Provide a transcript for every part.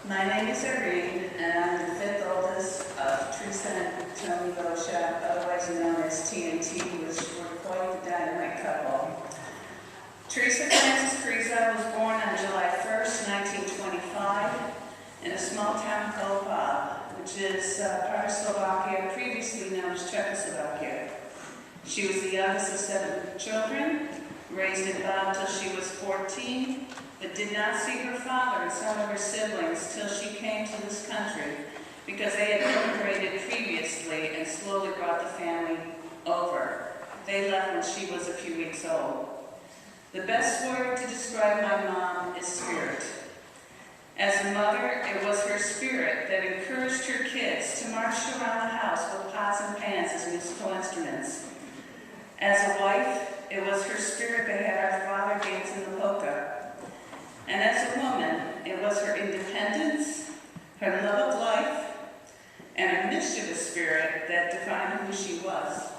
My name is Irene, and I'm the fifth oldest of Teresa and Tony Bosha, otherwise known as TNT, which were quite the dynamite couple. Teresa Francis Teresa was born on July 1st, 1925, in a small town called Bob, which is part of Slovakia, previously known as Czechoslovakia. She was the youngest of 7 children, raised in Bob till she was 14, but did not see her father and some of her siblings till she came to this country because they had immigrated previously and slowly brought the family over. They left when she was a few weeks old. The best word to describe my mom is spirit. As a mother, it was her spirit that encouraged her kids to march around the house with pots and pans as musical instruments. As a wife, it was her spirit that had our father dancing the polka. And as a woman, it was her independence, her love of life, and her mischievous spirit that defined who she was.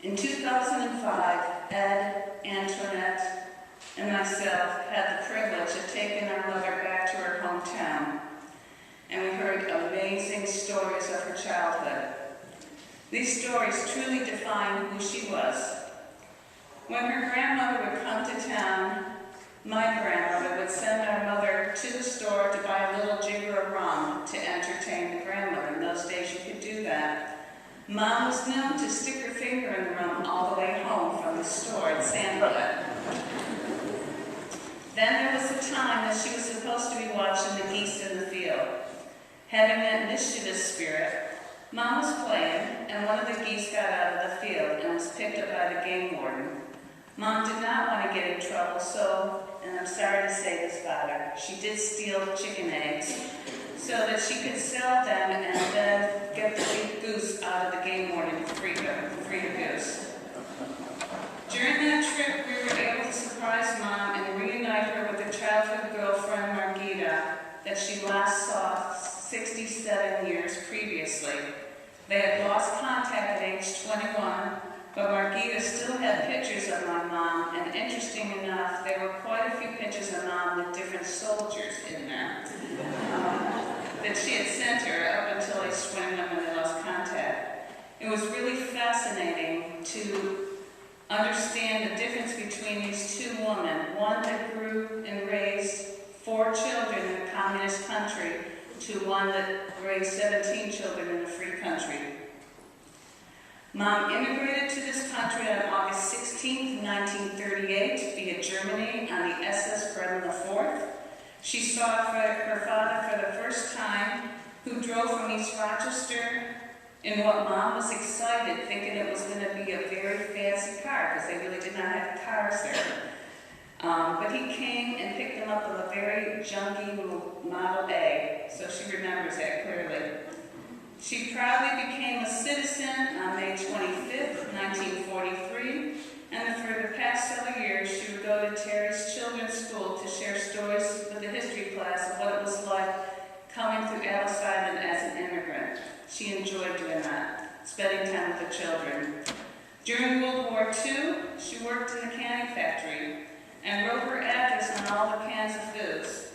In 2005, Ed, Antoinette, and myself had the privilege of taking our mother back to her hometown, and we heard amazing stories of her childhood. These stories truly define who she was. When her grandmother would come to town, my grandmother would send our mother to the store to buy a little jigger of rum to entertain the grandmother. In those days you could do that. Mom was known to stick her finger in the rum all the way home from the store and sample it. Then there was the time that she was supposed to be watching the geese in the field. Having that mischievous spirit, Mom was playing, and one of the geese got out of the field and was picked up by the game warden. Mom did not want to get in trouble, so, and I'm sorry to say this, Father, she did steal chicken eggs so that she could sell them and then get the big goose out of the game warden to free the goose. During that trip, we were able to surprise Mom and reunite her with her childhood girlfriend, Margita, that she last saw 67 years previously. They had lost contact at age 21, but Margita still had pictures of my mom, and interesting enough, there were quite a few pictures of Mom with different soldiers in there that she had sent her up until age 21 when they lost contact. It was really fascinating to understand the difference between these two women, one that grew and raised 4 children in a communist country to one that raised 17 children in a free country. Mom immigrated to this country on August 16, 1938 via Germany on the SS Bremen IV. She saw her father for the first time, who drove from East Rochester in what Mom was excited, thinking it was going to be a very fancy car, because they really did not have cars there. But he came and picked them up with a very junky little Model A, so she remembers that clearly. She proudly became a citizen on May 25th, 1943, and for the past several years she would go to Terry's Children's School to share stories with the history class of what it was like coming through Ellis Island as an immigrant. She enjoyed doing that, spending time with the children. During World War II, she worked in the canning factory and wrote her address on all the cans of foods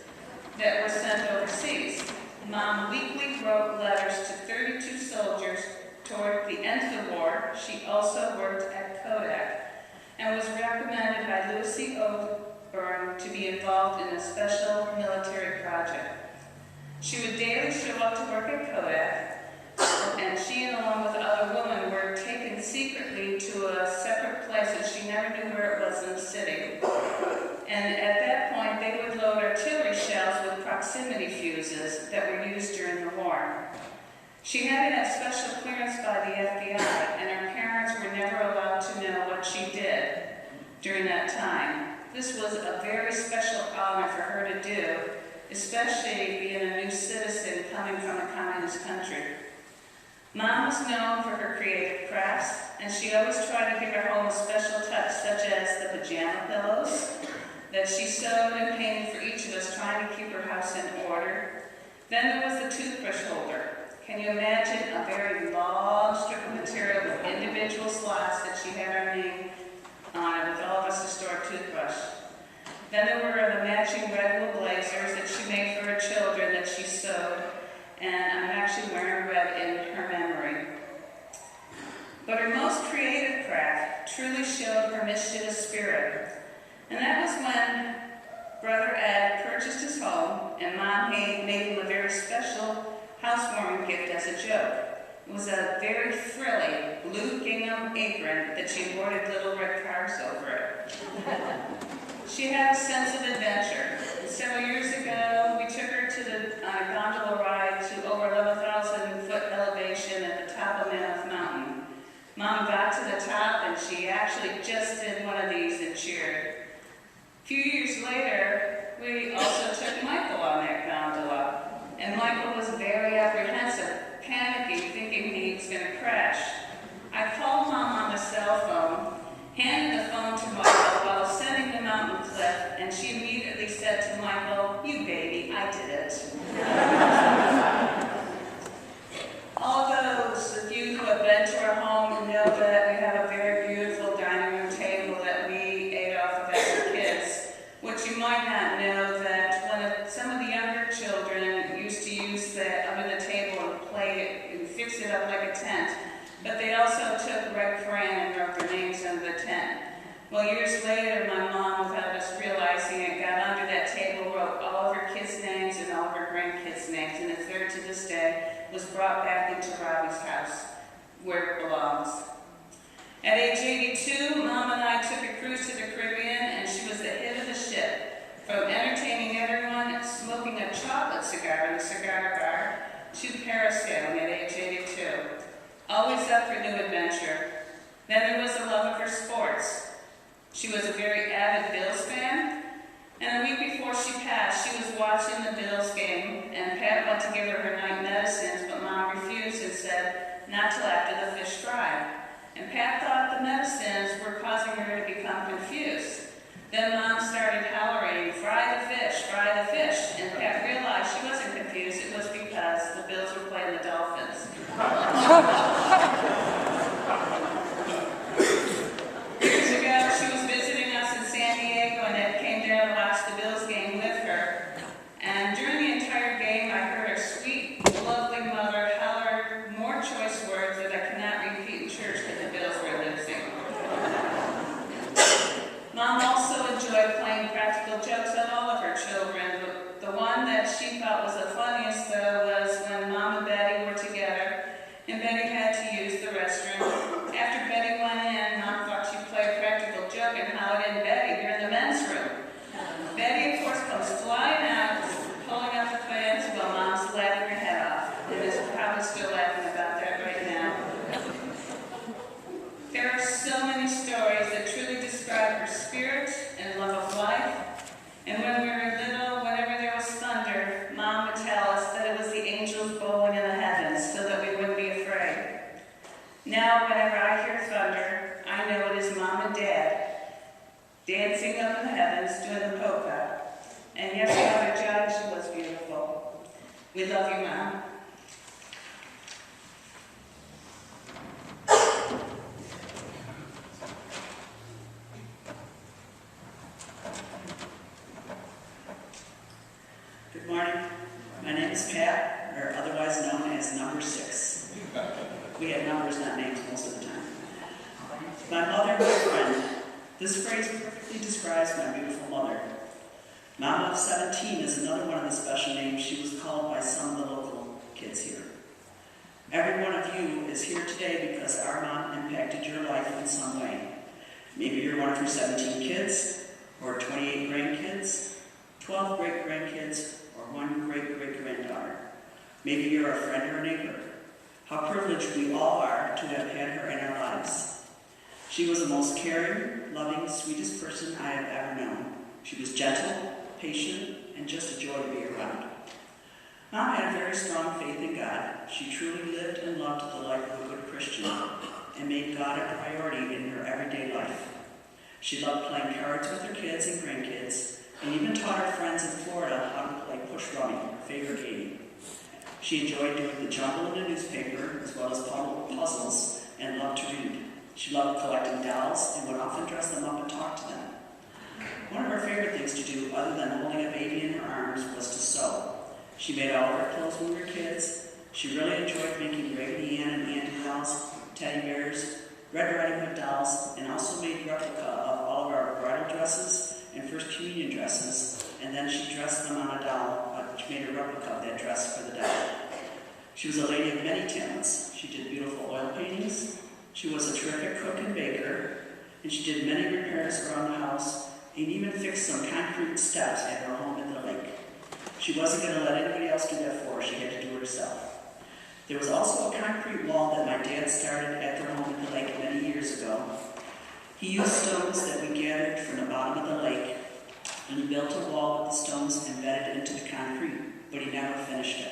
that were sent overseas. Mom weekly wrote letters to 32 soldiers toward the end of the war. She also worked at Kodak and was recommended by Louis C. O'Byrne to be involved in a special military project. She would daily show up to work at Kodak, and she, along with other women, were taken secretly to a separate place that she never knew where it was in the city. And at that point, they would load artillery shells with proximity fuses that were used during the war. She had to have special clearance by the FBI, and her parents were never allowed to know what she did during that time. This was a very special honor for her to do, especially being a new citizen coming from a communist country. Mom was known for her creative crafts, and she always tried to give her home a special touch, such as the pajama pillows that she sewed and painted for each of us, trying to keep her house in order. Then there was the toothbrush holder. Can you imagine a very long strip of material with individual slots that she had her name on it, with all of us historic toothbrush? Then there were the matching red wool blazers that she made for her children. And that was when Brother Ed purchased his home, and Mom made him a very special housewarming gift as a joke. It was a very frilly blue gingham apron that she embroidered little red cars over it. She had a sense of adventure. Several years ago, we took her on a gondola ride to over 11,000-foot elevation at the top of Mammoth Mountain. Mom got to the top, and she actually just did one of these and cheered. A few years later, we also took Michael on that gondola, and Michael was very apprehensive, panicking, thinking he was going to crash. I called Mom on the cell phone, handed the phone to Michael while ascending the mountain cliff, and she immediately said to Michael, "You baby, I did it." All those of you who have been to our home know that we have a very beautiful dining room table that we ate off of as kids. What you might not know that some of the younger children used to use that under the table and play it and fix it up like a tent, but they also took red crayon and wrote their names under the tent. Well, years later, my mom, without us realizing it, got under that table, wrote all of her kids' names and all of her grandkids' names, and it's there to this day. Was brought back into Robbie's house, where it belongs. At age 82, Mom and I took a cruise to the Caribbean, and she was the hit of the ship. From entertaining everyone, smoking a chocolate cigar in the cigar bar, to parasailing at age 82. Always up for new adventure. Then there was the love of her sports. She was a very avid Bills fan, and a week before she passed, she was watching the Bills game, and Pat went to give her her night medicines, but Mom refused and said, not till after the fish fry. And Pat thought the medicines were causing her to become confused. Then Mom started hollering, "Fry the fish," and Pat realized she wasn't confused. It was because the Bills were playing the Dolphins. Years ago, she was visiting us in San Diego, and Ed came down to watch the Bills game with her. And during the entire game, I heard her sweet, lovely mother holler more choice words that I cannot repeat in church because the Bills were losing. Mom also enjoyed playing practical jokes on all of her children. The one that she thought was the funniest, though, was when Mom and Betty were together, and Betty had to use the restroom. After Betty went in, Mom thought she'd play a practical joke and hollered in, "Betty, you're in the men's room." Betty, of course, comes flying out, pulling up the pants while Mom's laughing her head off, and is probably still laughing about that right now. There are so many stories that truly describe her spirit and love of life. And when we were little, whenever there was thunder, Mom would tell us that it was the angels bowling in the heavens so that we wouldn't be afraid. Now, whenever I hear thunder, I know it is Mom and Dad dancing up in the heavens doing the polka. And yes, Mother Judge was beautiful. We love you, Mom. Good morning. My name is Pat, or otherwise known as Number 6. We have numbers, not names, most of the time. My mother, my friend. This phrase perfectly describes my beautiful mother. Mama of 17 is another one of the special names she was called by some of the local kids here. Every one of you is here today because our mom impacted your life in some way. Maybe you're one of her 17 kids, or 28 grandkids, 12 great-grandkids, or one great-great-granddaughter. Maybe you're a friend or a neighbor. How privileged we all are to have had her in our lives. She was the most caring, loving, sweetest person I have ever known. She was gentle, patient, and just a joy to be around. Mom had a very strong faith in God. She truly lived and loved the life of a good Christian and made God a priority in her everyday life. She loved playing cards with her kids and grandkids, and even taught her friends in Florida how to play push rummy, her favorite game. She enjoyed doing the jungle in the newspaper, as well as puzzles, and loved to read. She loved collecting dolls and would often dress them up and talk to them. One of her favorite things to do, other than holding a baby in her arms, was to sew. She made all of her clothes when we were kids. She really enjoyed making Raggedy Ann and Andy dolls, teddy bears, Red Riding Hood dolls, and also made replica of all of our bridal dresses and First Communion dresses, and then she dressed them on a doll, she made a replica of that dress for the doll. She was a lady of many talents. She did beautiful oil paintings. She was a terrific cook and baker, and she did many repairs around the house, and even fixed some concrete steps at her home at the lake. She wasn't going to let anybody else do that for her. She had to do it herself. There was also a concrete wall that my dad started at their home at the lake many years ago. He used stones that we gathered from the bottom of the lake, and he built a wall with the stones embedded into the concrete, but he never finished it.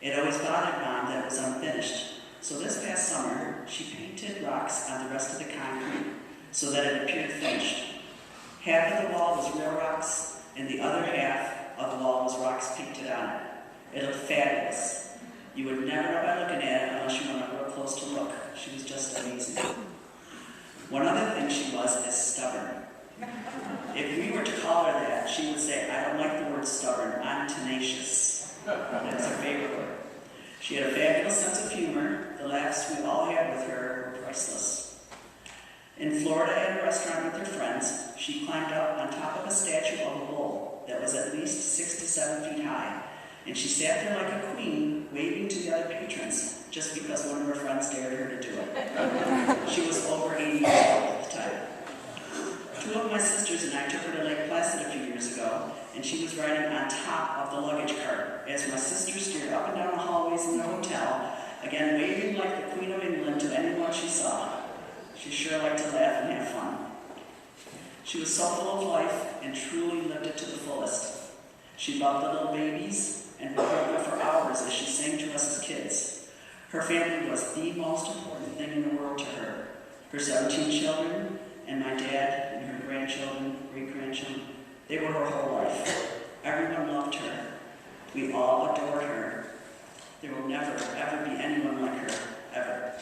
It always bothered Mom that it was unfinished, so this past summer, she painted rocks on the rest of the concrete so that it appeared finished. Half of the wall was real rocks, and the other half of the wall was rocks painted on it. It looked fabulous. You would never know by looking at it unless you went up real close to look. She was just amazing. One other thing she was is stubborn. If we were to call her that, she would say, I don't like the word stubborn, I'm tenacious. That's her favorite word. She had a fabulous sense of humor. The laughs we all had with her were priceless. In Florida at a restaurant with her friends, she climbed up on top of a statue of a bull that was at least 6 to 7 feet high, and she sat there like a queen, waving to the other patrons, just because one of her friends dared her to do it. She was over 80 years old at the time. Two of my sisters and I took her to Lake Placid a few years ago, and she was riding on top of the luggage cart as my sister steered up and down the hallways in the hotel, again waving like the Queen of England to anyone she saw. She sure liked to laugh and have fun. She was so full of life and truly lived it to the fullest. She loved the little babies and would hold them for hours as she sang to us as kids. Her family was the most important thing in the world to her. Her 17 children, and my dad, and her grandchildren, great-grandchildren, they were her whole life. Everyone loved her. We all adored her. There will never, ever be anyone like her, ever.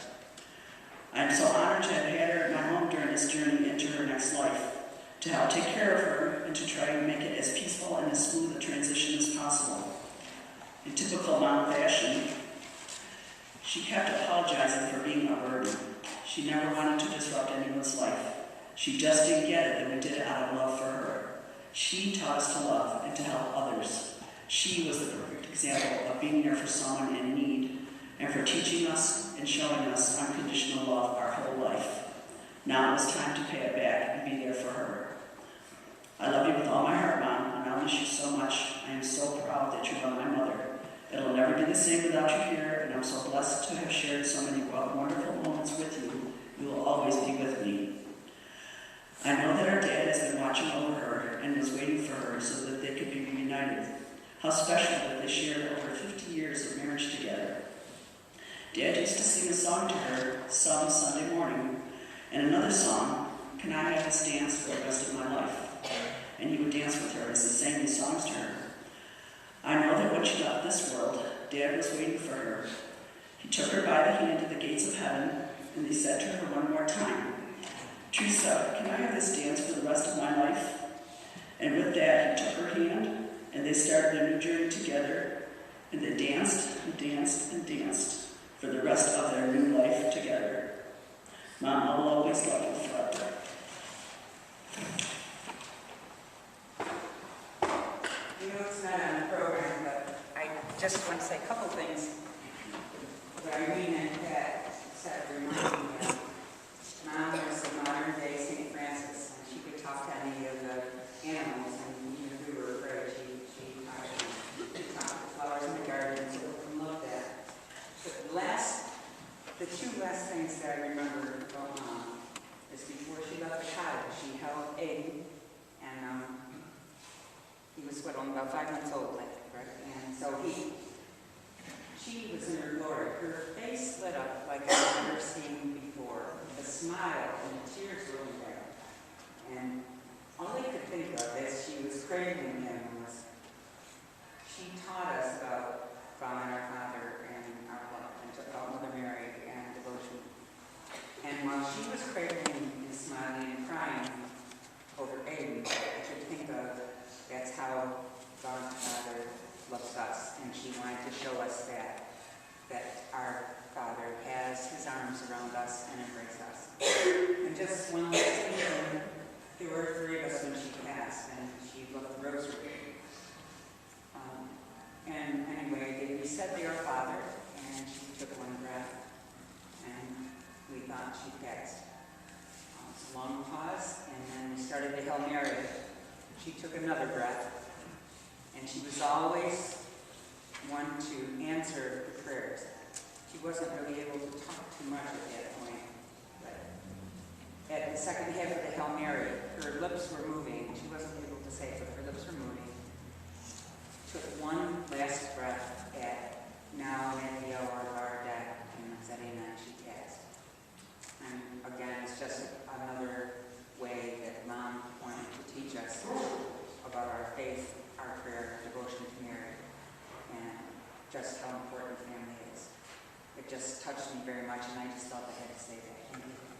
I am so honored to have had her at my home during this journey into her next life, to help take care of her and to try and make it as peaceful and as smooth a transition as possible. In typical Mom fashion, she kept apologizing for being a burden. She never wanted to disrupt anyone's life. She just didn't get it, and we did it out of love for her. She taught us to love and to help others. She was the perfect example of being there for someone in need and for teaching us and showing us unconditional love our whole life. Now it was time to pay it back and be there for her. I love you with all my heart, Mom, and I miss you so much. I am so proud that you are my mother. It'll never be the same without you here, and I'm so blessed to have shared so many wonderful moments with you. You will always be with me. I know that our dad has been watching over her and was waiting for her so that they could be reunited. How special that they shared over 50 years of marriage together. Dad used to sing a song to her some Sunday morning, and another song, Can I Have This Dance for the Rest of My Life? And he would dance with her as he sang these songs to her. I know that when she left this world, Dad was waiting for her. He took her by the hand to the gates of heaven, and they said to her one more time, Teresa, can I have this dance for the rest of my life? And with that, he took her hand, and they started their new journey together, and they danced and danced and danced for the rest of their new life together. Mom, I will always love you forever. You know, it's not on the program, but I just want to say a couple things. Irene and Pat said, reminding me of Mom was a modern-day St. Francis, and she could talk to any of the animals, and even if we were afraid, she talked to flowers in the garden, so we loved that. The two last things that I remember about Mom is before she left the cottage, she held Aiden, and he was only about 5 months old, I think, right? And so she was in her glory. Her face lit up like I've never seen before. The smile and the tears rolling down. And all I could think of as she was cradling him was she taught us about following our Father and about Mother Mary and devotion. And while she was cradling and smiling and crying over Aiden, I could think of that's how God Father loves us, and she wanted to show us that our Father has his arms around us and embraces us. And just one last thing, There were three of us when she passed, and she loved the rosary. And anyway, we said the Our Father, and she took one breath, and we thought she passed. It's a long pause, and then we started the Hail Mary. She took another breath, and she was always one to answer the prayers. She wasn't really able to talk too much at that point, but at the second half of the Hail Mary, her lips were moving. She wasn't able to say it, but her lips were moving. Took one last breath at now at the hour of our death, and said amen, she passed. And again, it's just another way that Mom wanted to teach us about our faith, our prayer, devotion to Mary, and just how important family is. It just touched me very much, and I just felt I had to say that. Thank you.